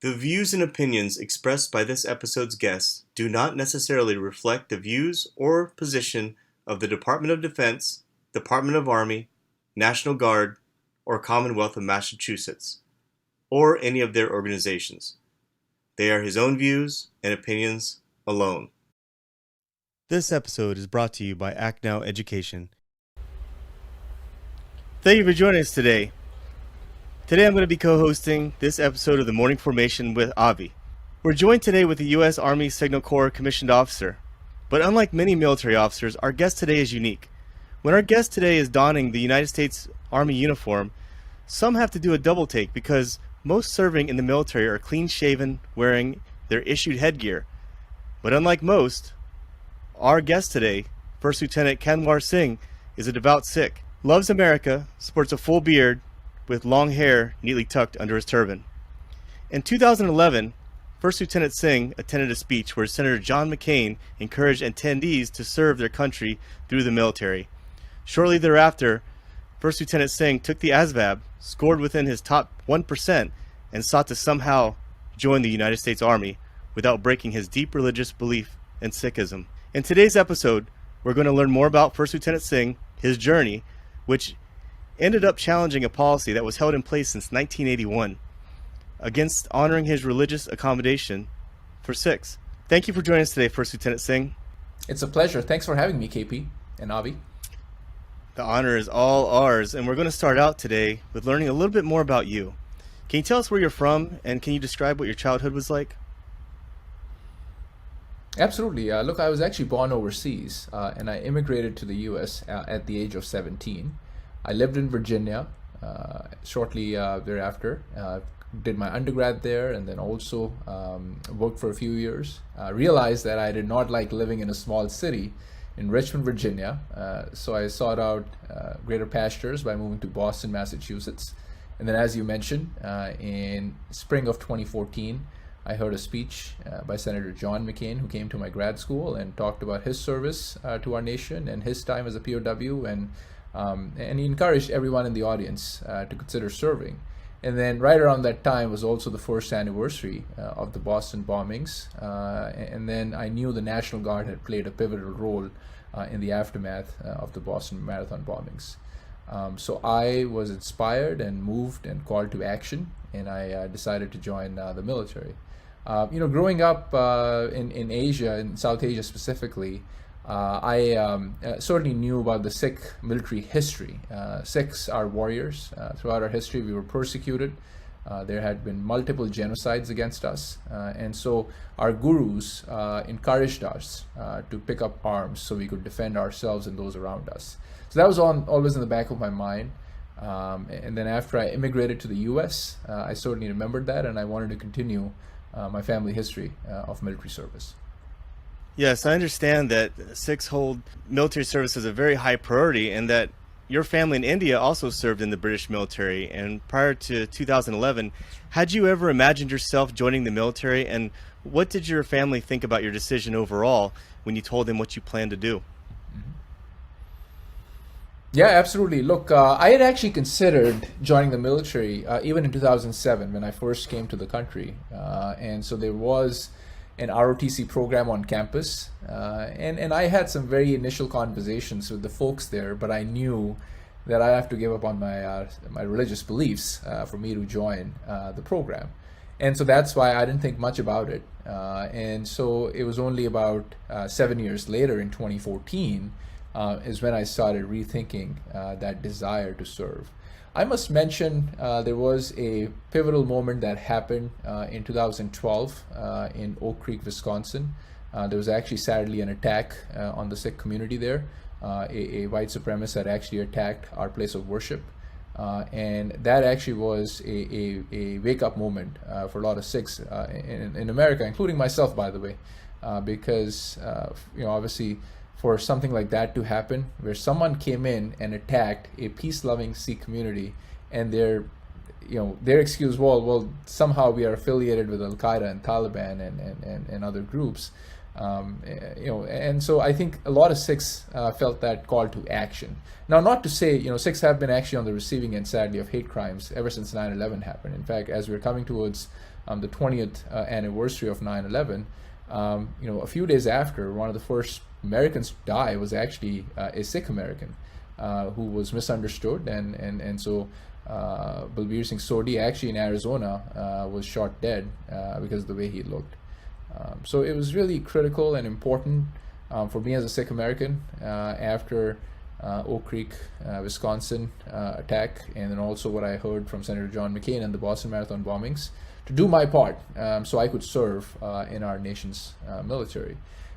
The views and opinions expressed by this episode's guests do not necessarily reflect the views or position of the Department of Defense, Department of Army, National Guard, or Commonwealth of Massachusetts, or any of their organizations. They are his own views and opinions alone. This episode is brought to you by Act Now Education. Thank you for joining us today. Today I'm going to be co-hosting this episode of the Morning Formation with Avi. We're joined today with the U.S. Army Signal Corps commissioned officer. But unlike many military officers, our guest today is unique. When our guest today is donning the United States Army uniform, some have to do a double take because most serving in the military are clean-shaven, wearing their issued headgear. But unlike most, our guest today, First Lieutenant Kanwar Singh, is a devout Sikh, loves America, sports a full beard, with long hair neatly tucked under his turban. In 2011, First Lieutenant Singh attended a speech where Senator John McCain encouraged attendees to serve their country through the military. Shortly thereafter, First Lieutenant Singh took the ASVAB, scored within his top 1%, and sought to somehow join the United States Army without breaking his deep religious belief in Sikhism. In today's episode, we're going to learn more about First Lieutenant Singh, his journey, which ended up challenging a policy that was held in place since 1981 against honoring his religious accommodation for Sikhs. Thank you for joining us today, First Lieutenant Singh. It's a pleasure. Thanks for having me, KP and Avi. The honor is all ours, and we're going to start out today with learning a little bit more about you. Can you tell us where you're from, and can you describe what your childhood was like? Absolutely. Look, I was actually born overseas, and I immigrated to the U.S. At the age of 17. I lived in Virginia shortly thereafter, did my undergrad there, and then also worked for a few years. Realized that I did not like living in a small city in Richmond, Virginia, so I sought out greater pastures by moving to Boston, Massachusetts. And then, as you mentioned, in spring of 2014, I heard a speech by Senator John McCain, who came to my grad school and talked about his service to our nation and his time as a POW, and he encouraged everyone in the audience to consider serving. And then right around that time was also the first anniversary of the Boston bombings. And then I knew the National Guard had played a pivotal role in the aftermath of the Boston Marathon bombings. So I was inspired and moved and called to action, and I decided to join the military. Growing up in Asia, in South Asia specifically, I certainly knew about the Sikh military history. Sikhs are warriors. Throughout our history, we were persecuted. There had been multiple genocides against us. And so our gurus encouraged us to pick up arms so we could defend ourselves and those around us. So that was always in the back of my mind. And then after I immigrated to the U.S., I certainly remembered that, and I wanted to continue my family history of military service. Yes, I understand that Sikhs hold military service as a very high priority, and that your family in India also served in the British military. And prior to 2011, had you ever imagined yourself joining the military, and what did your family think about your decision overall when you told them what you planned to do? Yeah, absolutely. Look, I had actually considered joining the military even in 2007 when I first came to the country. And so there was an ROTC program on campus. And I had some very initial conversations with the folks there, but I knew that I have to give up on my religious beliefs for me to join the program. And so that's why I didn't think much about it. And so it was only about 7 years later in 2014 is when I started rethinking that desire to serve. I must mention there was a pivotal moment that happened in 2012 in Oak Creek, Wisconsin. There was actually sadly an attack on the Sikh community there. A white supremacist had actually attacked our place of worship. And that actually was a wake-up moment for a lot of Sikhs in America, including myself, by the way, because obviously for something like that to happen, where someone came in and attacked a peace-loving Sikh community, and their excuse, well, somehow we are affiliated with Al Qaeda and Taliban and other groups, and so I think a lot of Sikhs felt that call to action. Now, not to say, Sikhs have been actually on the receiving end, sadly, of hate crimes ever since 9/11 happened. In fact, as we're coming towards the 20th anniversary of 9/11. A few days after, one of the first Americans to die was actually a Sikh American who was misunderstood, and so Balbir Singh Sodhi, actually in Arizona, was shot dead because of the way he looked. So it was really critical and important for me as a Sikh American after Oak Creek, Wisconsin attack, and then also what I heard from Senator John McCain and the Boston Marathon bombings, to do my part so I could serve in our nation's military.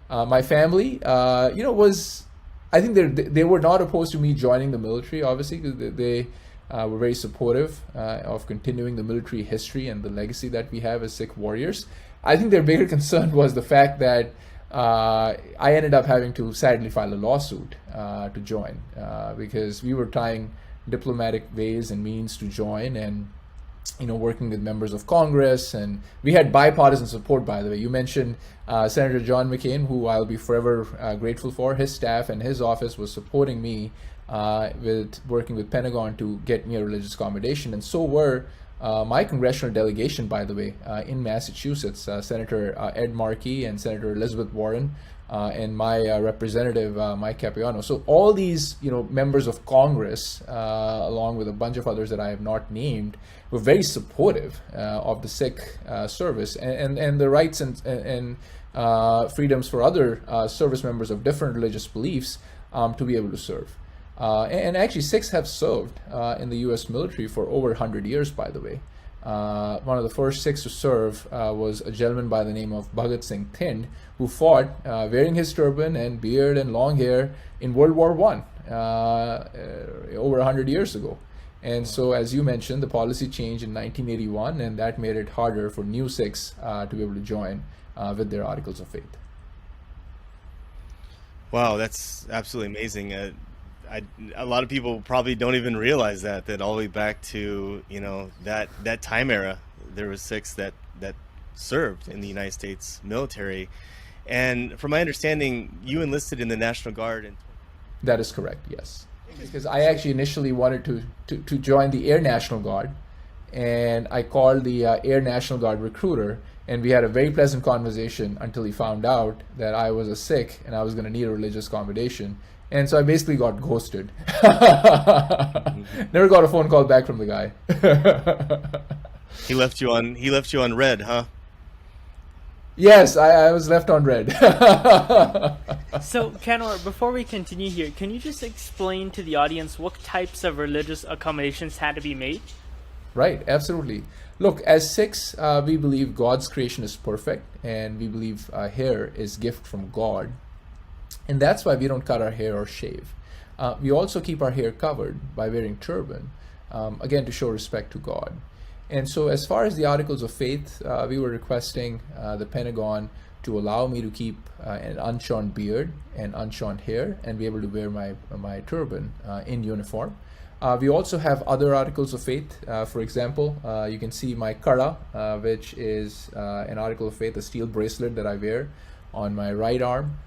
My family, I think they were not opposed to me joining the military, obviously, because they were very supportive of continuing the military history and the legacy that we have as Sikh warriors. I think their bigger concern was the fact that I ended up having to sadly file a lawsuit to join because we were trying diplomatic ways and means to join, and working with members of Congress, and we had bipartisan support. By the way, you mentioned Senator John McCain, who I'll be forever grateful for. His staff and his office was supporting me with working with Pentagon to get me a religious accommodation, and so were my congressional delegation, by the way, in Massachusetts, Senator Ed Markey and Senator Elizabeth Warren, and my representative Mike Capuano. So all these, members of Congress, along with a bunch of others that I have not named, were very supportive of the Sikh service and the rights and freedoms for other service members of different religious beliefs to be able to serve. And actually, Sikhs have served in the U.S. military for over 100 years, by the way. One of the first Sikhs to serve was a gentleman by the name of Bhagat Singh Thind, who fought wearing his turban and beard and long hair in World War I over 100 years ago. And so, as you mentioned, the policy changed in 1981, and that made it harder for new Sikhs to be able to join with their articles of faith. Wow, that's absolutely amazing. A lot of people probably don't even realize that all the way back to that time era, there was Sikhs that served in the United States military, and from my understanding, you enlisted in the National Guard. That is correct. Yes, because I actually initially wanted to join the Air National Guard, and I called the Air National Guard recruiter, and we had a very pleasant conversation until he found out that I was a Sikh and I was going to need a religious accommodation. And so I basically got ghosted. Never got a phone call back from the guy. He left you on red, huh? Yes, I was left on red. So, Kanwar, before we continue here, can you just explain to the audience what types of religious accommodations had to be made? Right, absolutely. Look, as Sikhs, we believe God's creation is perfect, and we believe hair is gift from God. And that's why we don't cut our hair or shave. We also keep our hair covered by wearing turban, again, to show respect to God. And so as far as the articles of faith, we were requesting the Pentagon to allow me to keep an unshorn beard and unshorn hair and be able to wear my turban in uniform. We also have other articles of faith. For example, you can see my kara, which is an article of faith, a steel bracelet that I wear on my right arm.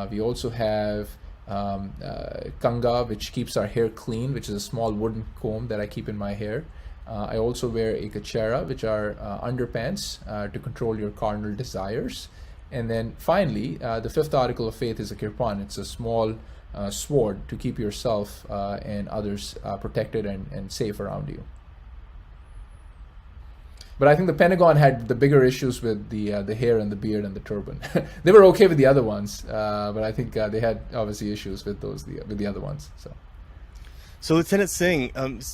We also have kanga, which keeps our hair clean, which is a small wooden comb that I keep in my hair. I also wear a kachara, which are underpants to control your carnal desires. And then finally, the fifth article of faith is a kirpan. It's a small sword to keep yourself and others protected and safe around you. But I think the Pentagon had the bigger issues with the hair and the beard and the turban. They were okay with the other ones, but I think they had obviously issues with the other ones. So Lieutenant Singh,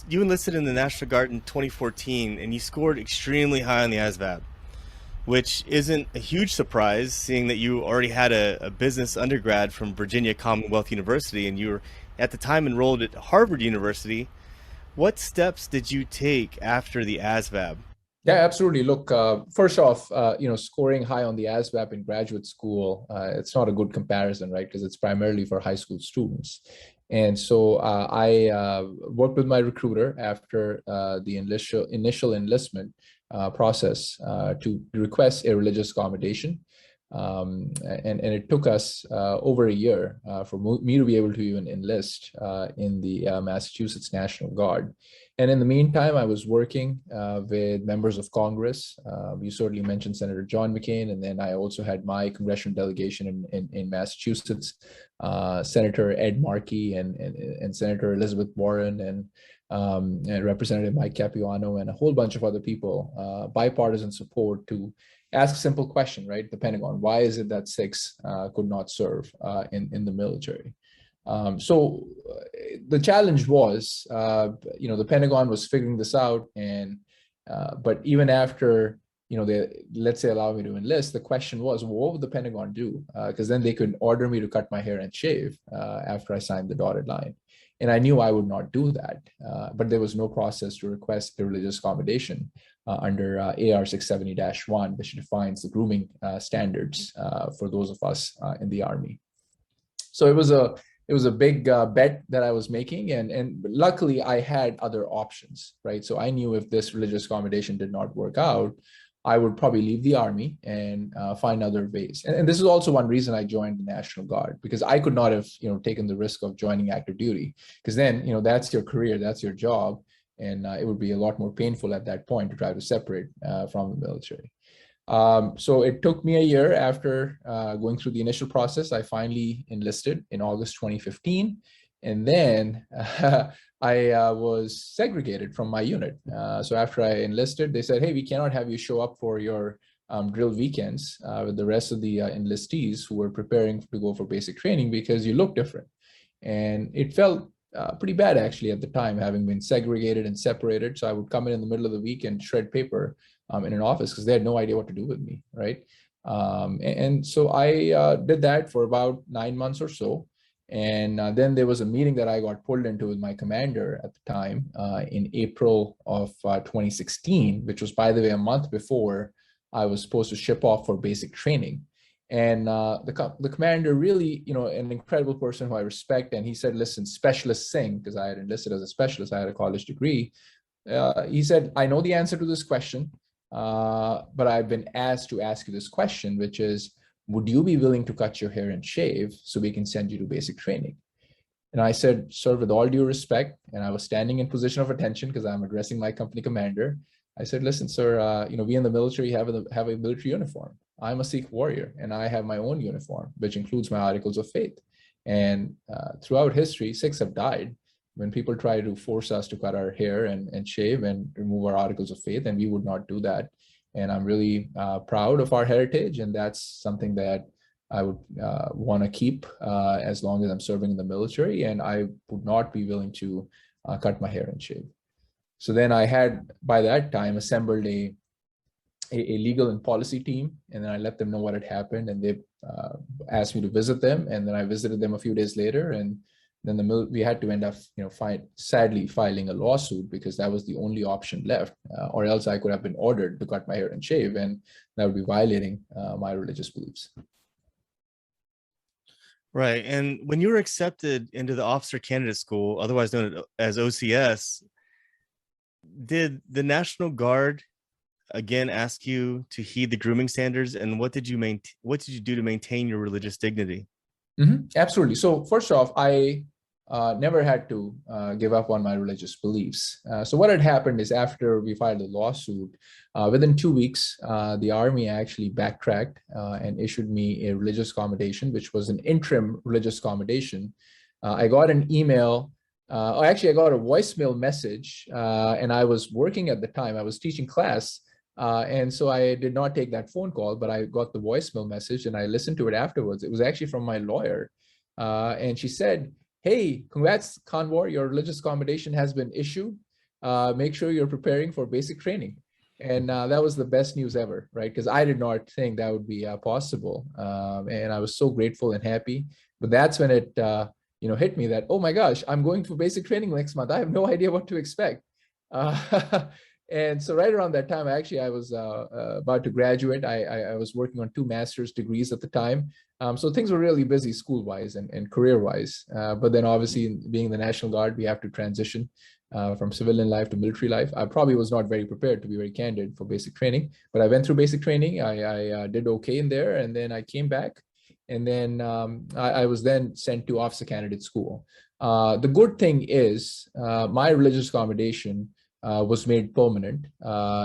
you enlisted in the National Guard in 2014, and you scored extremely high on the ASVAB, which isn't a huge surprise, seeing that you already had a business undergrad from Virginia Commonwealth University, and you were at the time enrolled at Harvard University. What steps did you take after the ASVAB? Yeah, absolutely. Look, first off, scoring high on the ASVAB in graduate school, it's not a good comparison, right? Because it's primarily for high school students. And so I worked with my recruiter after the initial enlistment process to request a religious accommodation. And it took us over a year for me to be able to even enlist in the Massachusetts National Guard. And in the meantime, I was working with members of Congress. You certainly mentioned Senator John McCain, and then I also had my congressional delegation in Massachusetts, Senator Ed Markey and Senator Elizabeth Warren and Representative Mike Capuano and a whole bunch of other people, bipartisan support to ask a simple question, right? The Pentagon, why is it that Sikhs could not serve in the military? So the challenge was, the Pentagon was figuring this out, and but even after, they, let's say, allow me to enlist, the question was, well, what would the Pentagon do? Because then they could order me to cut my hair and shave after I signed the dotted line. And I knew I would not do that, but there was no process to request the religious accommodation under AR 670-1, which defines the grooming standards for those of us in the Army. So it was a big bet that I was making, and luckily I had other options, right? So I knew if this religious accommodation did not work out, I would probably leave the Army and find other ways. And this is also one reason I joined the National Guard, because I could not have, taken the risk of joining active duty, because then, that's your career, that's your job, and it would be a lot more painful at that point to try to separate from the military. So it took me a year after going through the initial process. I finally enlisted in August 2015. And then I was segregated from my unit. So after I enlisted, they said, hey, we cannot have you show up for your drill weekends with the rest of the enlistees who were preparing to go for basic training because you look different. And it felt pretty bad, actually, at the time, having been segregated and separated. So I would come in the middle of the week and shred paper in an office because they had no idea what to do with me, right? And so I did that for about 9 months or so. And then there was a meeting that I got pulled into with my commander at the time in April of 2016, which was, by the way, a month before I was supposed to ship off for basic training. And the commander, really, an incredible person who I respect. And he said, listen, Specialist Singh, because I had enlisted as a specialist, I had a college degree. He said, I know the answer to this question, but I've been asked to ask you this question, which is, would you be willing to cut your hair and shave so we can send you to basic training? And I said, sir, with all due respect, and I was standing in position of attention because I'm addressing my company commander. I said, listen, sir, we in the military have a military uniform. I'm a Sikh warrior, and I have my own uniform, which includes my articles of faith. And throughout history, Sikhs have died when people try to force us to cut our hair and shave and remove our articles of faith, and we would not do that. And I'm really proud of our heritage, and that's something that I would want to keep as long as I'm serving in the military, and I would not be willing to cut my hair and shave. So then I had, by that time, assembled a legal and policy team, and then I let them know what had happened, and they asked me to visit them, and then I visited them a few days later, and then we had to end up, sadly filing a lawsuit because that was the only option left, or else I could have been ordered to cut my hair and shave, and that would be violating my religious beliefs. Right. And when you were accepted into the Officer Candidate School, otherwise known as OCS, did the National Guard again ask you to heed the grooming standards, and what did you do to maintain your religious dignity? Mm-hmm. Absolutely. So first off, I never had to give up on my religious beliefs. So what had happened is, after we filed the lawsuit, within 2 weeks, the Army actually backtracked and issued me a religious accommodation, which was an interim religious accommodation. I got an email. Actually, I got a voicemail message, and I was working at the time. I was teaching class. And so I did not take that phone call, but I got the voicemail message and I listened to it afterwards. It was actually from my lawyer. And she said, hey, congrats, Kanwar, your religious accommodation has been issued. Make sure you're preparing for basic training. And that was the best news ever, right? Because I did not think that would be possible. And I was so grateful and happy. But that's when it hit me that, oh my gosh, I'm going for basic training next month. I have no idea what to expect. And so right around that time, I was about to graduate. I was working on 2 master's degrees at the time. So things were really busy school-wise and career-wise. But then obviously, being in the National Guard, we have to transition from civilian life to military life. I probably was not very prepared, to be very candid, for basic training, but I went through basic training. I did okay in there, and then I came back, and then I was then sent to officer candidate school. The good thing is my religious accommodation was made permanent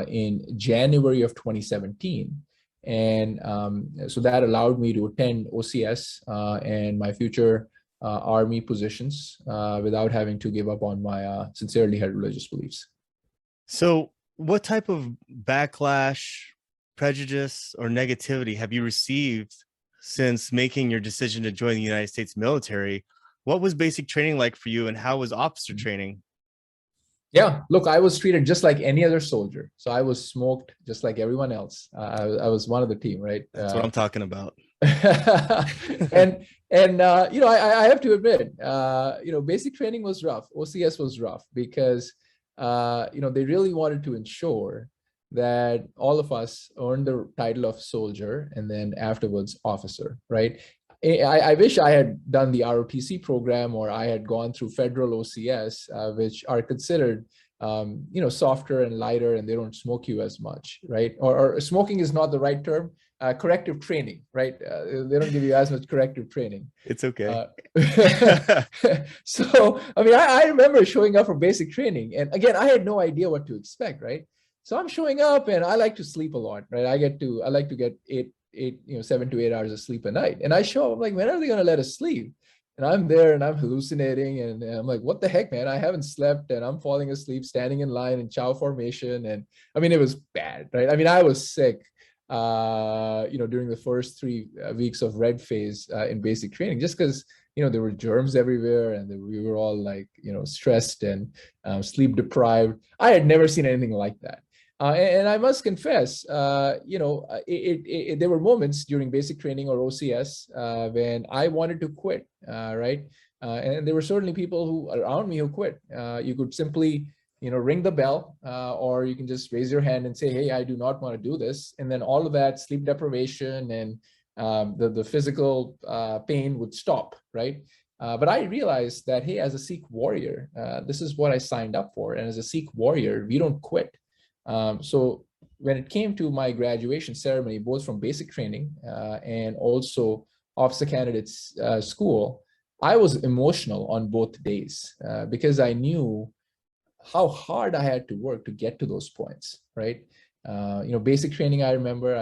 in January of 2017. And so that allowed me to attend OCS and my future Army positions without having to give up on my sincerely held religious beliefs. So, what type of backlash, prejudice, or negativity have you received since making your decision to join the United States military? What was basic training like for you, and how was officer training? Yeah, look, I was treated just like any other soldier. So I was smoked just like everyone else. I was one of the team, right? That's what I'm talking about. and you know, I have to admit, you know, basic training was rough. OCS was rough because you know, they really wanted to ensure that all of us earned the title of soldier and then afterwards officer, right? I wish I had done the ROTC program, or I had gone through federal OCS, which are considered, you know, softer and lighter, and they don't smoke you as much, right? Or smoking is not the right term. Corrective training, right? They don't give you as much corrective training. It's okay. So, I mean, I remember showing up for basic training, and again, I had no idea what to expect, right? So I'm showing up, and I like to sleep a lot, right? I like to get 7 to 8 hours of sleep a night. And I show up, I'm like, when are they going to let us sleep? And I'm there and I'm hallucinating, and I'm like, what the heck, man? I haven't slept, and I'm falling asleep, standing in line in chow formation. And I mean, it was bad, right? I mean, I was sick, you know, during the first 3 weeks of red phase in basic training, just because, you know, there were germs everywhere, and we were all like, you know, stressed and sleep deprived. I had never seen anything like that. And I must confess, you know, there were moments during basic training or OCS when I wanted to quit, right? And there were certainly people who around me who quit. You could simply, you know, ring the bell, or you can just raise your hand and say, hey, I do not want to do this. And then all of that sleep deprivation and the physical pain would stop, right? But I realized that, hey, as a Sikh warrior, this is what I signed up for. And as a Sikh warrior, we don't quit. So when it came to my graduation ceremony, both from basic training and also officer candidates school, I was emotional on both days because I knew how hard I had to work to get to those points, right? You know, basic training, I remember,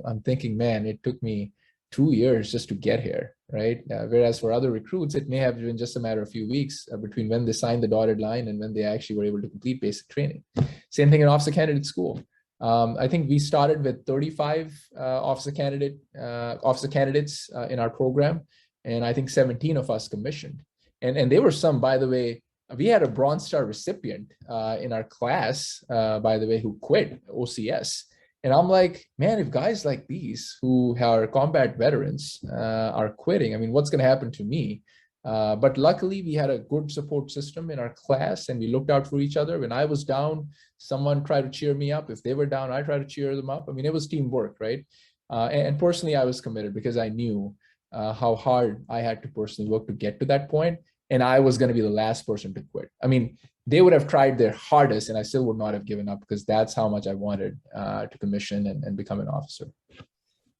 I'm thinking, man, it took me 2 years just to get here, right? Whereas for other recruits, it may have been just a matter of a few weeks between when they signed the dotted line and when they actually were able to complete basic training. Same thing in officer candidate school. I think we started with 35 officer candidates in our program, and I think 17 of us commissioned. And there were some, by the way, we had a Bronze Star recipient in our class, by the way, who quit OCS. And I'm like, man, if guys like these who are combat veterans are quitting, I mean, what's going to happen to me? But luckily, we had a good support system in our class, and we looked out for each other. When I was down, someone tried to cheer me up. If they were down, I tried to cheer them up. I mean, it was teamwork, right? And personally, I was committed because I knew how hard I had to personally work to get to that point. And I was going to be the last person to quit. I mean, they would have tried their hardest, and I still would not have given up because that's how much I wanted to commission and become an officer.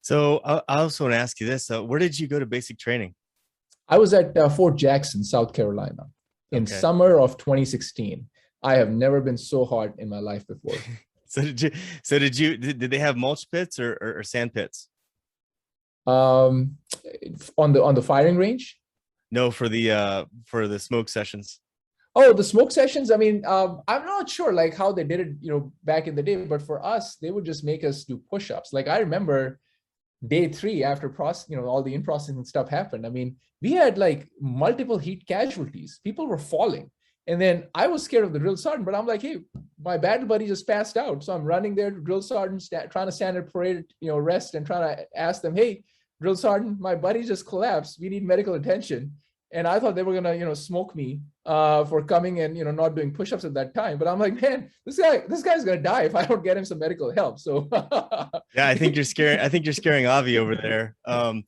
So I also want to ask you this. Where did you go to basic training? I was at Fort Jackson, South Carolina in summer of 2016. I have never been so hot in my life before. Did they have mulch pits or sand pits? On the firing range? No, for the smoke sessions. Oh, the smoke sessions. I mean, I'm not sure like how they did it, you know, back in the day, but for us, they would just make us do push-ups. Like I remember day 3 after all the in-processing stuff happened. I mean, we had like multiple heat casualties. People were falling. And then I was scared of the drill sergeant, but I'm like, hey, my battle buddy just passed out. So I'm running there to drill sergeant, trying to stand at parade, you know, rest, and trying to ask them, hey, drill sergeant, my buddy just collapsed. We need medical attention. And I thought they were gonna, smoke me for coming and not doing push-ups at that time. But I'm like, man, this guy's gonna die if I don't get him some medical help. So Yeah, I think you're scaring Avi over there. I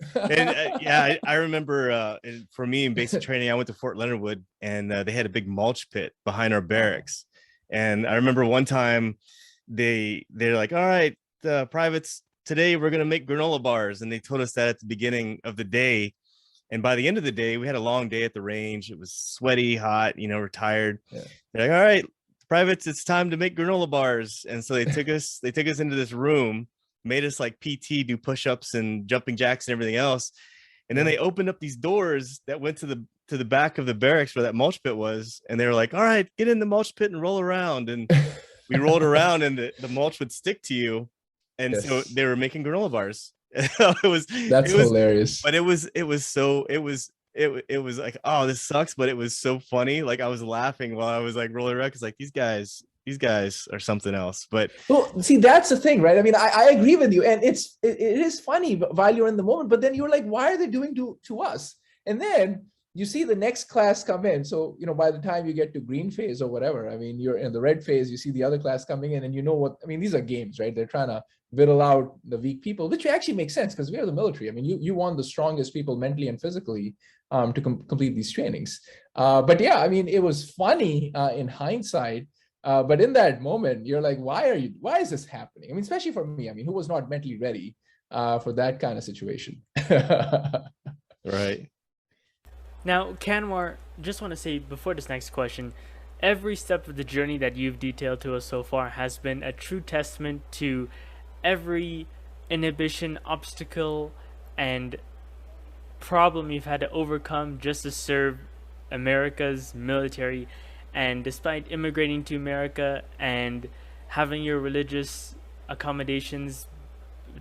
remember for me in basic training, I went to Fort Leonard Wood, and they had a big mulch pit behind our barracks. And I remember one time they're like, all right, privates, today we're gonna make granola bars, and they told us that at the beginning of the day. And by the end of the day, we had a long day at the range. It was sweaty, hot, we're tired. Yeah. They're like, all right, privates, it's time to make granola bars. And so they took us into this room, made us like PT, do push-ups and jumping jacks and everything else. And then they opened up these doors that went to the back of the barracks where that mulch pit was. And they were like, all right, get in the mulch pit and roll around. And we rolled around, and the mulch would stick to you. And so they were making granola bars. That's hilarious. But it was like, oh, this sucks, but it was so funny. Like, I was laughing while I was like rolling around, because like these guys are something else. But well, see, that's the thing, right? I mean, I agree with you, and it is funny while you're in the moment, but then you're like, why are they doing to us? And then you see the next class come in. So, by the time you get to green phase or whatever, I mean, you're in the red phase, you see the other class coming in, and these are games, right? They're trying to whittle out the weak people, which actually makes sense because we are the military. I mean, you want the strongest people mentally and physically to complete these trainings. But yeah, I mean, it was funny in hindsight. But in that moment, you're like, why is this happening? I mean, especially for me, I mean, who was not mentally ready for that kind of situation. Right. Now, Kanwar, just want to say before this next question, every step of the journey that you've detailed to us so far has been a true testament to every inhibition, obstacle, and problem you've had to overcome just to serve America's military. And despite immigrating to America and having your religious accommodations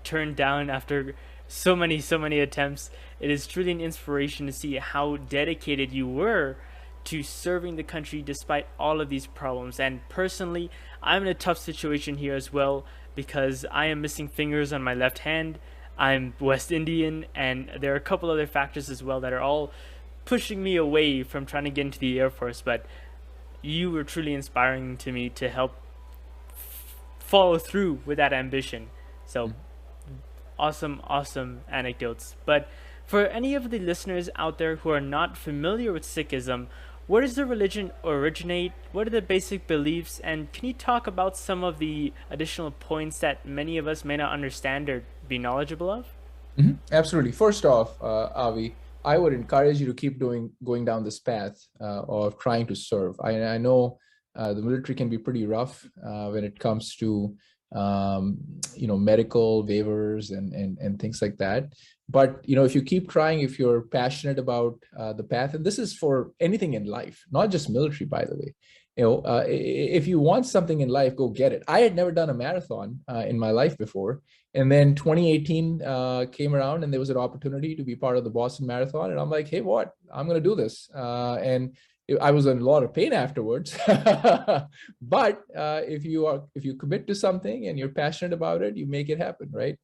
turned down after so many attempts, it is truly an inspiration to see how dedicated you were to serving the country despite all of these problems. And personally, I'm in a tough situation here as well, because I am missing fingers on my left hand. I'm West Indian, and there are a couple other factors as well that are all pushing me away from trying to get into the Air Force. But you were truly inspiring to me to help follow through with that ambition. So awesome anecdotes. But for any of the listeners out there who are not familiar with Sikhism, where does the religion originate? What are the basic beliefs? And can you talk about some of the additional points that many of us may not understand or be knowledgeable of? Mm-hmm. Absolutely. First off, Avi, I would encourage you to keep going down this path of trying to serve. I know the military can be pretty rough when it comes to medical waivers and things like that. But if you keep trying, if you're passionate about the path, and this is for anything in life, not just military, by the way. If you want something in life, go get it. I had never done a marathon in my life before. And then 2018 came around, and there was an opportunity to be part of the Boston Marathon. And I'm like, hey, what? I'm going to do this. And I was in a lot of pain afterwards. But if you commit to something and you're passionate about it, you make it happen, right?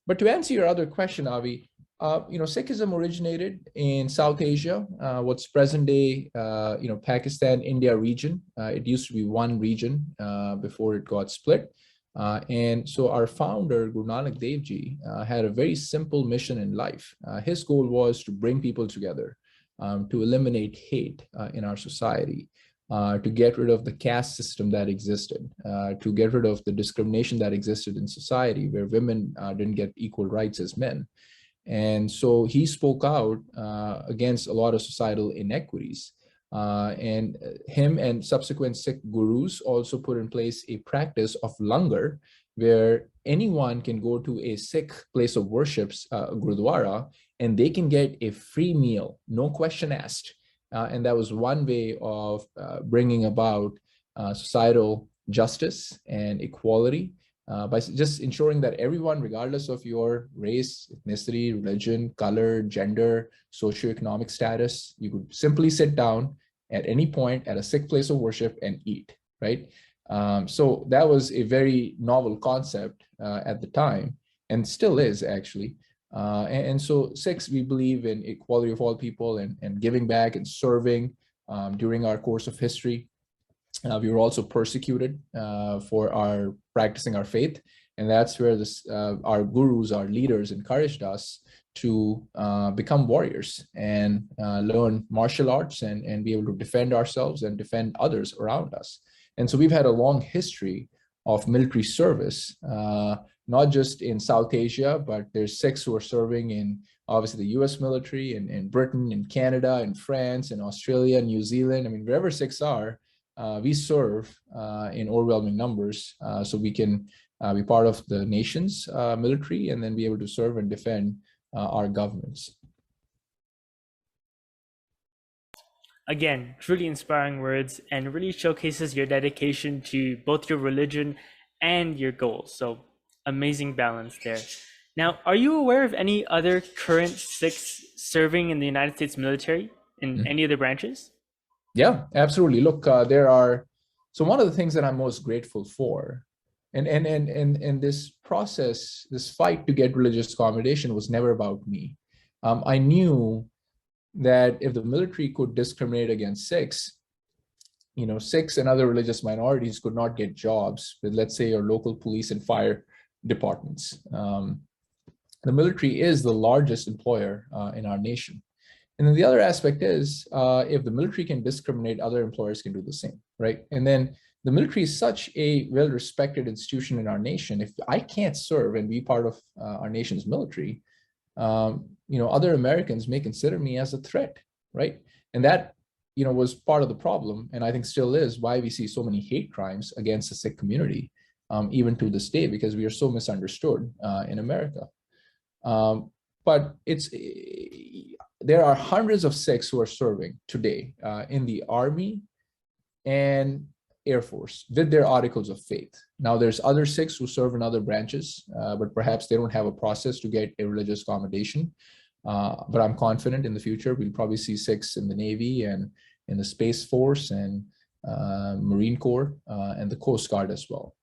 But to answer your other question, Avi, Sikhism originated in South Asia, what's present day, Pakistan, India region. It used to be one region before it got split. And so our founder, Guru Nanak Dev Ji, had a very simple mission in life. His goal was to bring people together, to eliminate hate in our society, to get rid of the caste system that existed, to get rid of the discrimination that existed in society where women didn't get equal rights as men. And so he spoke out against a lot of societal inequities. And him and subsequent Sikh gurus also put in place a practice of langar, where anyone can go to a Sikh place of worship, Gurudwara, and they can get a free meal, no question asked. And that was one way of bringing about societal justice and equality by just ensuring that everyone, regardless of your race, ethnicity, religion, color, gender, socioeconomic status, you could simply sit down at any point at a Sikh place of worship and eat, right? So that was a very novel concept at the time, and still is actually. And so Sikhs, we believe in equality of all people and giving back and serving during our course of history. We were also persecuted for our practicing our faith. And that's where our gurus, our leaders encouraged us to become warriors and learn martial arts and be able to defend ourselves and defend others around us. And so we've had a long history of military service, not just in South Asia, but there's Sikhs who are serving in obviously the US military, in Britain, in Canada, in France, in Australia, New Zealand. I mean, wherever Sikhs are, we serve in overwhelming numbers so we can be part of the nation's military and then be able to serve and defend our governments. Again, truly inspiring words, and really showcases your dedication to both your religion and your goals. So amazing balance there. Now, are you aware of any other current Sikhs serving in the United States military in any other branches? Yeah, absolutely. Look, so one of the things that I'm most grateful for, and this process, this fight to get religious accommodation was never about me. I knew that if the military could discriminate against Sikhs, Sikhs and other religious minorities could not get jobs with, let's say, your local police and fire departments. The military is the largest employer in our nation. And then the other aspect is if the military can discriminate, other employers can do the same, right? And then the military is such a well-respected institution in our nation. If I can't serve and be part of our nation's military, other Americans may consider me as a threat, right? And that, was part of the problem, and I think still is why we see so many hate crimes against the Sikh community, even to this day, because we are so misunderstood in America. But there are hundreds of Sikhs who are serving today in the Army and Air Force with their articles of faith. Now, there's other Sikhs who serve in other branches, but perhaps they don't have a process to get a religious accommodation. But I'm confident in the future, we'll probably see Sikhs in the Navy and in the Space Force and Marine Corps and the Coast Guard as well.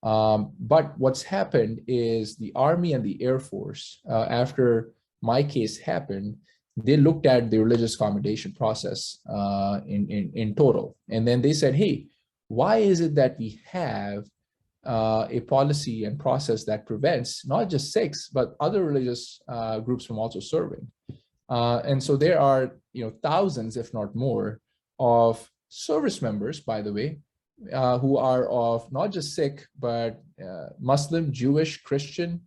But what's happened is the Army and the Air Force, after my case happened, they looked at the religious accommodation process in total. And then they said, hey, why is it that we have a policy and process that prevents not just Sikhs, but other religious groups from also serving? And so there are thousands, if not more, of service members, by the way, who are of not just Sikh, but Muslim, Jewish, Christian,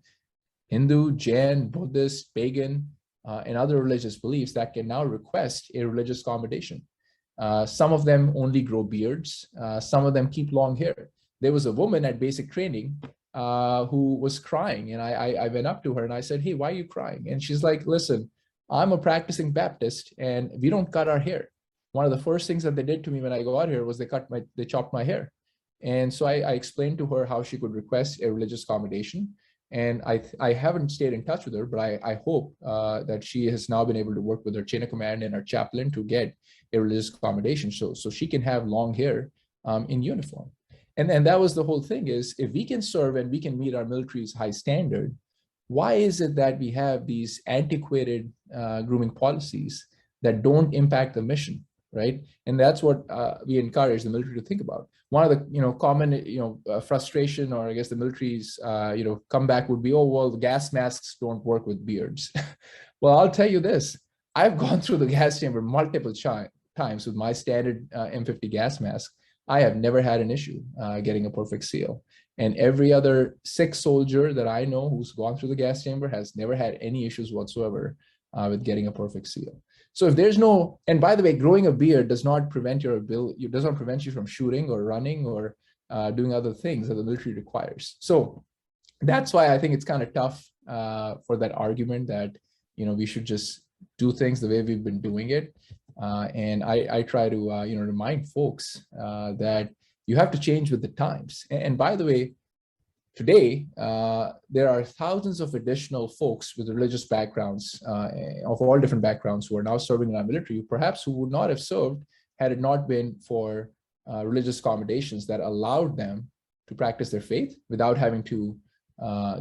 Hindu, Jain, Buddhist, pagan, and other religious beliefs that can now request a religious accommodation. Some of them only grow beards. Some of them keep long hair. There was a woman at basic training who was crying, and I went up to her and I said, hey, why are you crying? And she's like, listen, I'm a practicing Baptist and we don't cut our hair. One of the first things that they did to me when I got here was they chopped my hair. And so I explained to her how she could request a religious accommodation. And I haven't stayed in touch with her, but I hope that she has now been able to work with her chain of command and her chaplain to get a religious accommodation so she can have long hair in uniform. And that was the whole thing, is if we can serve and we can meet our military's high standard, why is it that we have these antiquated grooming policies that don't impact the mission, right? And that's what we encourage the military to think about. One of the common frustration, or I guess the military's comeback would be, oh well, the gas masks don't work with beards. Well, I'll tell you this: I've gone through the gas chamber multiple times with my standard M50 gas mask. I have never had an issue getting a perfect seal. And every other Sikh soldier that I know who's gone through the gas chamber has never had any issues whatsoever with getting a perfect seal. So if there's no, and by the way, growing a beard does not prevent your ability, it doesn't prevent you from shooting or running or doing other things that the military requires. So that's why I think it's kind of tough for that argument that, we should just do things the way we've been doing it. And I try to, remind folks that you have to change with the times. And by the way, today, there are thousands of additional folks with religious backgrounds of all different backgrounds who are now serving in our military, perhaps who would not have served had it not been for religious accommodations that allowed them to practice their faith without having to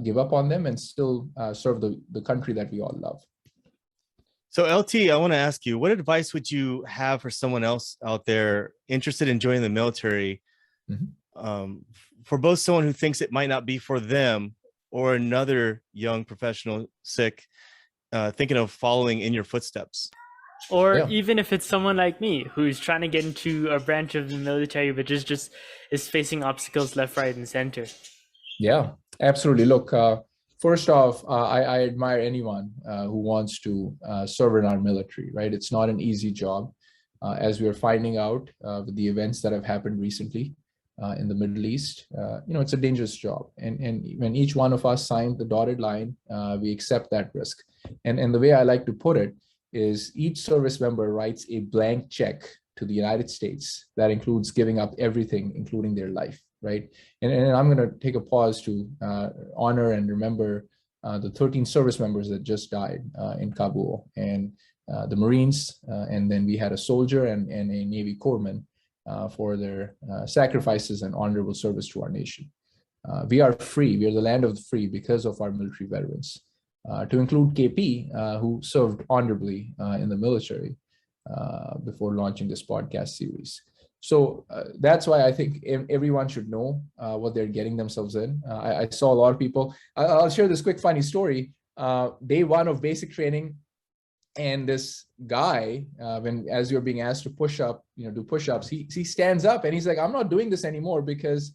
give up on them and still serve the country that we all love. So LT, I want to ask you, what advice would you have for someone else out there interested in joining the military? For both someone who thinks it might not be for them or another young professional Sikh thinking of following in your footsteps? Or even if it's someone like me who's trying to get into a branch of the military, but just is facing obstacles left, right, and center. Yeah, absolutely. Look, first off, I admire anyone who wants to serve in our military, right? It's not an easy job. As we're finding out with the events that have happened recently in the Middle East, it's a dangerous job. And when each one of us signed the dotted line, we accept that risk. And the way I like to put it is each service member writes a blank check to the United States that includes giving up everything, including their life, right? And I'm going to take a pause to honor and remember the 13 service members that just died in Kabul, and the Marines, and then we had a soldier and a Navy corpsman for their sacrifices and honorable service to our nation. We are free. We are the land of the free because of our military veterans. To include KP, who served honorably in the military before launching this podcast series. So that's why I think everyone should know what they're getting themselves in. I saw a lot of people. I'll share this quick funny story. Day one of basic training, and this guy, as you're being asked to push up, do push-ups, he stands up and he's like, I'm not doing this anymore because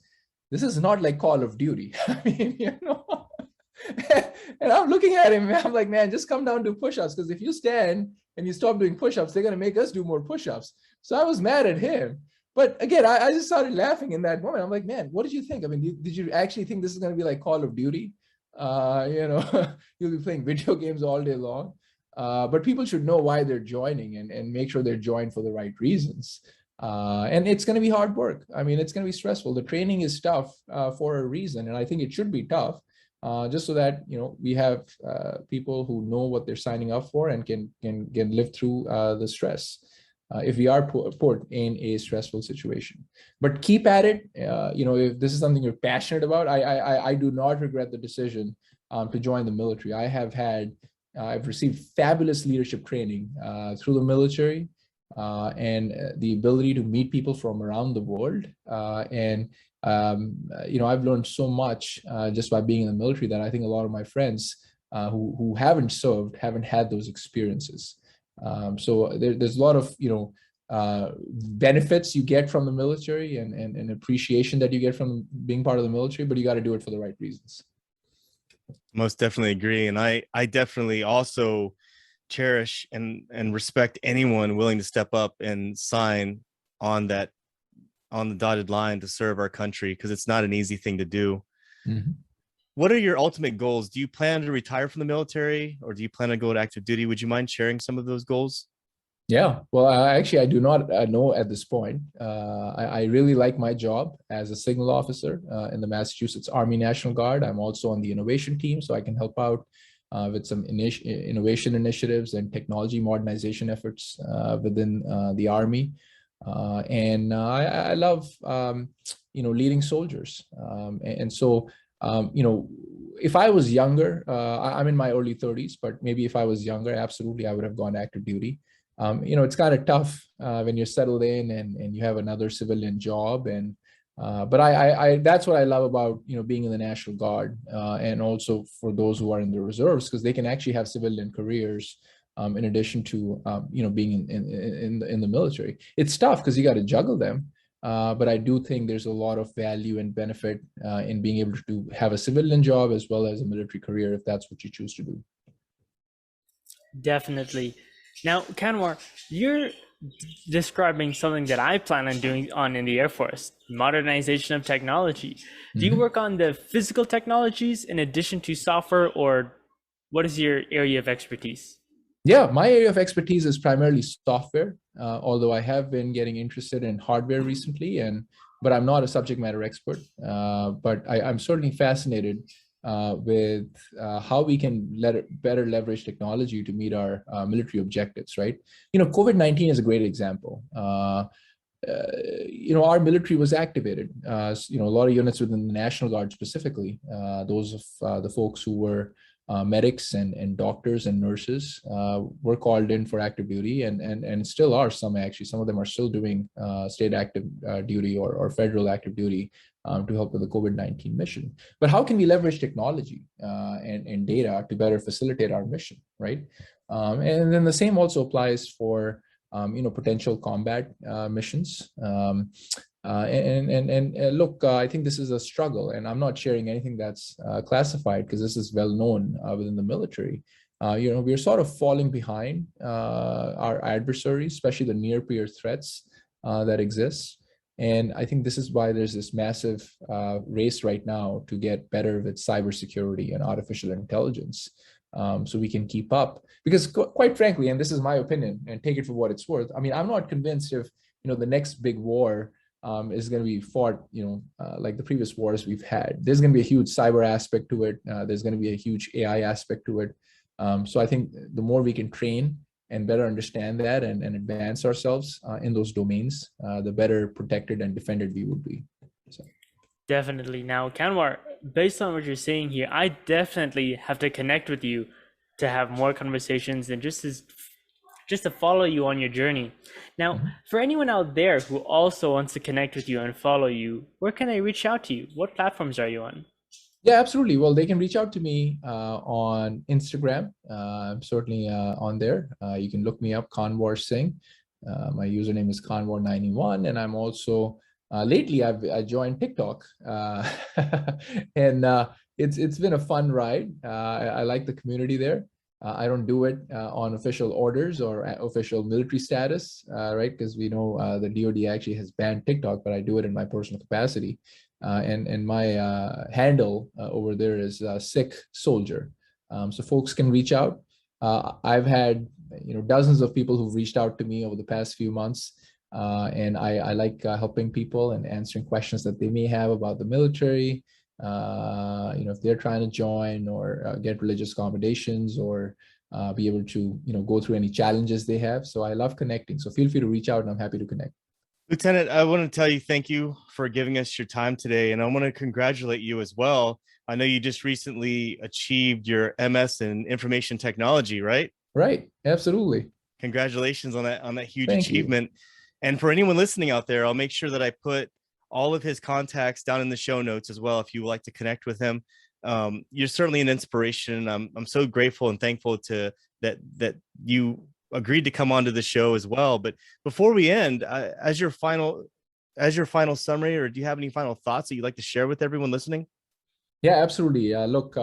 this is not like Call of Duty. I mean, and I'm looking at him, I'm like, man, just come down and do push-ups, because if you stand and you stop doing push-ups, they're going to make us do more push-ups. So I was mad at him. But again, I just started laughing in that moment. I'm like, man, what did you think? I mean, did you actually think this is going to be like Call of Duty? You'll be playing video games all day long. But people should know why they're joining and make sure they're joined for the right reasons. And it's going to be hard work. I mean, it's going to be stressful. The training is tough for a reason. And I think it should be tough. Just so that we have people who know what they're signing up for and can live through the stress if we are put in a stressful situation. But keep at it. If this is something you're passionate about, I do not regret the decision to join the military. I've received fabulous leadership training through the military and the ability to meet people from around the world. I've learned so much just by being in the military that I think a lot of my friends who haven't served haven't had those experiences. So there's a lot of benefits you get from the military and appreciation that you get from being part of the military, but you got to do it for the right reasons. Most definitely agree, and I definitely also cherish and respect anyone willing to step up and sign on the dotted line to serve our country, because it's not an easy thing to do. Mm-hmm. What are your ultimate goals? Do you plan to retire from the military, or do you plan to go to active duty? Would you mind sharing some of those goals? Yeah, well, actually, I do not know at this point. I really like my job as a signal officer in the Massachusetts Army National Guard. I'm also on the innovation team, so I can help out with some innovation initiatives and technology modernization efforts within the Army. I love, leading soldiers. If I was younger, I'm in my early 30s, but maybe if I was younger, absolutely, I would have gone active duty. It's kind of tough when you're settled in and you have another civilian job. But I that's what I love about, being in the National Guard and also for those who are in the reserves, because they can actually have civilian careers in addition to, being in the military. It's tough because you got to juggle them. But I do think there's a lot of value and benefit in being able to have a civilian job as well as a military career, if that's what you choose to do. Definitely. Now, Kanwar, you're describing something that I plan on doing in the Air Force, modernization of technology. Do you work on the physical technologies in addition to software, or what is your area of expertise? Yeah, my area of expertise is primarily software, although I have been getting interested in hardware recently, but I'm not a subject matter expert. But I'm certainly fascinated with how we can better leverage technology to meet our military objectives, right? COVID-19 is a great example. our military was activated. A lot of units within the National Guard specifically, those of the folks who were medics and doctors and nurses were called in for active duty, and still are some actually. Some of them are still doing state active duty or federal active duty to help with the COVID-19 mission. But how can we leverage technology and data to better facilitate our mission, right? And then the same also applies for potential combat missions. Look, I think this is a struggle, and I'm not sharing anything that's classified because this is well known within the military. We're sort of falling behind our adversaries, especially the near peer threats that exist. And I think this is why there's this massive race right now to get better with cybersecurity and artificial intelligence. So we can keep up, because quite frankly, and this is my opinion, and take it for what it's worth, I mean, I'm not convinced if the next big war is going to be fought like the previous wars we've had. There's going to be a huge cyber aspect to it. There's going to be a huge AI aspect to it. So I think the more we can train and better understand that and advance ourselves in those domains, the better protected and defended we would be. So. Definitely. Now, Kanwar, based on what you're saying here, I definitely have to connect with you to have more conversations and just to follow you on your journey. Now, for anyone out there who also wants to connect with you and follow you, where can they reach out to you? What platforms are you on? Yeah, absolutely. Well, they can reach out to me on Instagram. I'm certainly on there. You can look me up, Kanwar Singh. My username is Kanwar91, and I'm also lately I joined TikTok, and it's been a fun ride. I like the community there. I don't do it on official orders or official military status, right? Because we know the DoD actually has banned TikTok, but I do it in my personal capacity. And my handle over there is Sikh Soldier. So folks can reach out. I've had dozens of people who've reached out to me over the past few months. And I like helping people and answering questions that they may have about the military, if they're trying to join or get religious accommodations or be able to, go through any challenges they have. So I love connecting. So feel free to reach out, and I'm happy to connect. Lieutenant, I want to tell you thank you for giving us your time today, and I want to congratulate you as well. I know you just recently achieved your MS in information technology, right? Right. Absolutely. Congratulations on that huge Thank achievement. You. And for anyone listening out there, I'll make sure that I put all of his contacts down in the show notes as well if you would like to connect with him. You're certainly an inspiration. I'm so grateful and thankful to that you agreed to come onto the show as well. But before we end, as your final summary, or do you have any final thoughts that you'd like to share with everyone listening? Yeah, absolutely. Look,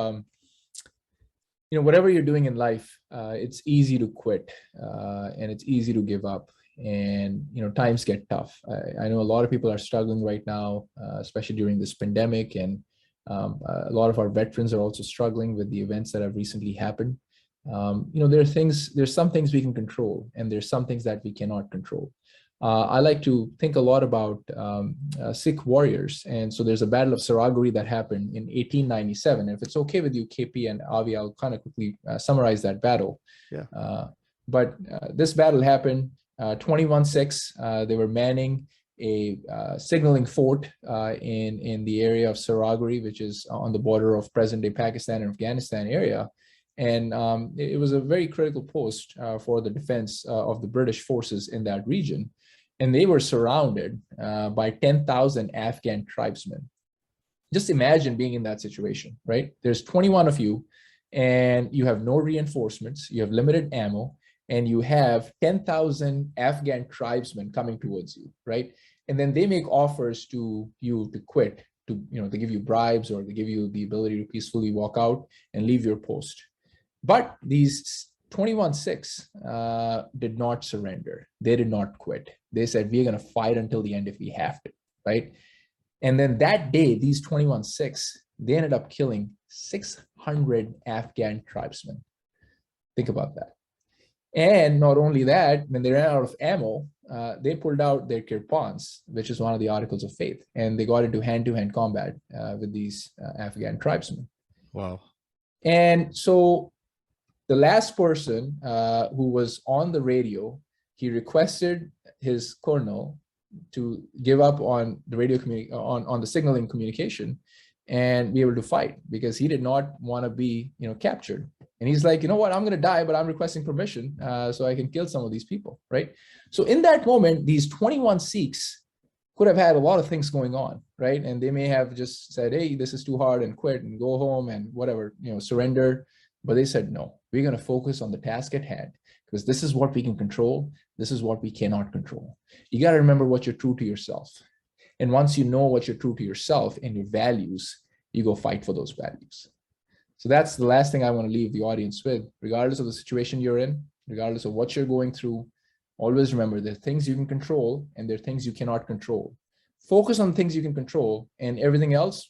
whatever you're doing in life, it's easy to quit and it's easy to give up. And, times get tough. I know a lot of people are struggling right now, especially during this pandemic. And a lot of our veterans are also struggling with the events that have recently happened. There's some things we can control, and there's some things that we cannot control. I like to think a lot about Sikh warriors. And so there's a battle of Saraguri that happened in 1897. And if it's okay with you, KP and Avi, I'll kind of quickly summarize that battle. Yeah. But this battle happened 21 Sikhs. They were manning a signaling fort in the area of Saraguri, which is on the border of present-day Pakistan and Afghanistan area. And it was a very critical post for the defense of the British forces in that region. And they were surrounded by 10,000 Afghan tribesmen. Just imagine being in that situation, right? There's 21 of you, and you have no reinforcements, you have limited ammo, and you have 10,000 Afghan tribesmen coming towards you, right? And then they make offers to you to quit, they give you bribes, or they give you the ability to peacefully walk out and leave your post. But these 21 Sikhs did not surrender. They did not quit. They said, we're going to fight until the end if we have to, right? And then that day, these 21 Sikhs, they ended up killing 600 Afghan tribesmen. Think about that. And not only that, when they ran out of ammo, they pulled out their kirpans, which is one of the articles of faith, and they got into hand-to-hand combat with these Afghan tribesmen. Wow. And so the last person who was on the radio, he requested his colonel to give up on the on the signaling communication and be able to fight, because he did not want to be, captured. And he's like, you know what, I'm going to die, but I'm requesting permission so I can kill some of these people, right? So in that moment, these 21 Sikhs could have had a lot of things going on, right? And they may have just said, hey, this is too hard, and quit and go home and whatever, surrender. But they said, no, we're going to focus on the task at hand, because this is what we can control. This is what we cannot control. You got to remember what you're true to yourself. And once you know what you're true to yourself and your values, you go fight for those values. So that's the last thing I want to leave the audience with. Regardless of the situation you're in, regardless of what you're going through, always remember there are things you can control and there are things you cannot control. Focus on things you can control, and everything else,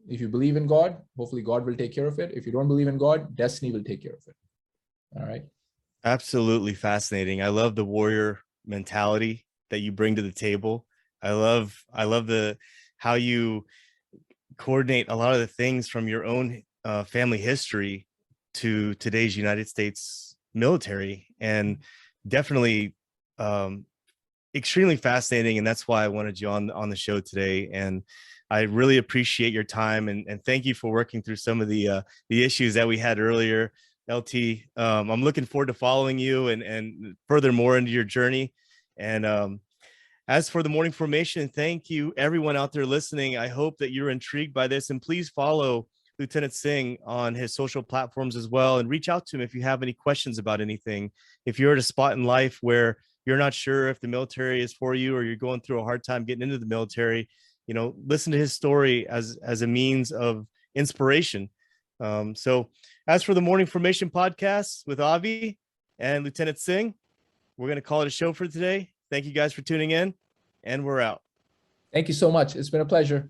if you believe in God, hopefully God will take care of it. If you don't believe in God, destiny will take care of it. All right. Absolutely fascinating. I love the warrior mentality that you bring to the table. I love how you coordinate a lot of the things from your own family history to today's United States military, and definitely extremely fascinating. And that's why I wanted you on the show today. And I really appreciate your time, and thank you for working through some of the issues that we had earlier. LT, I'm looking forward to following you and furthermore into your journey. And as for the morning formation, thank you everyone out there listening. I hope that you're intrigued by this, and please follow Lieutenant Singh on his social platforms as well, and reach out to him if you have any questions about anything. If you're at a spot in life where you're not sure if the military is for you, or you're going through a hard time getting into the military, listen to his story as a means of inspiration. So as for the Morning Formation podcast with Avi and Lieutenant Singh, we're going to call it a show for today. Thank you guys for tuning in, and we're out. Thank you so much. It's been a pleasure.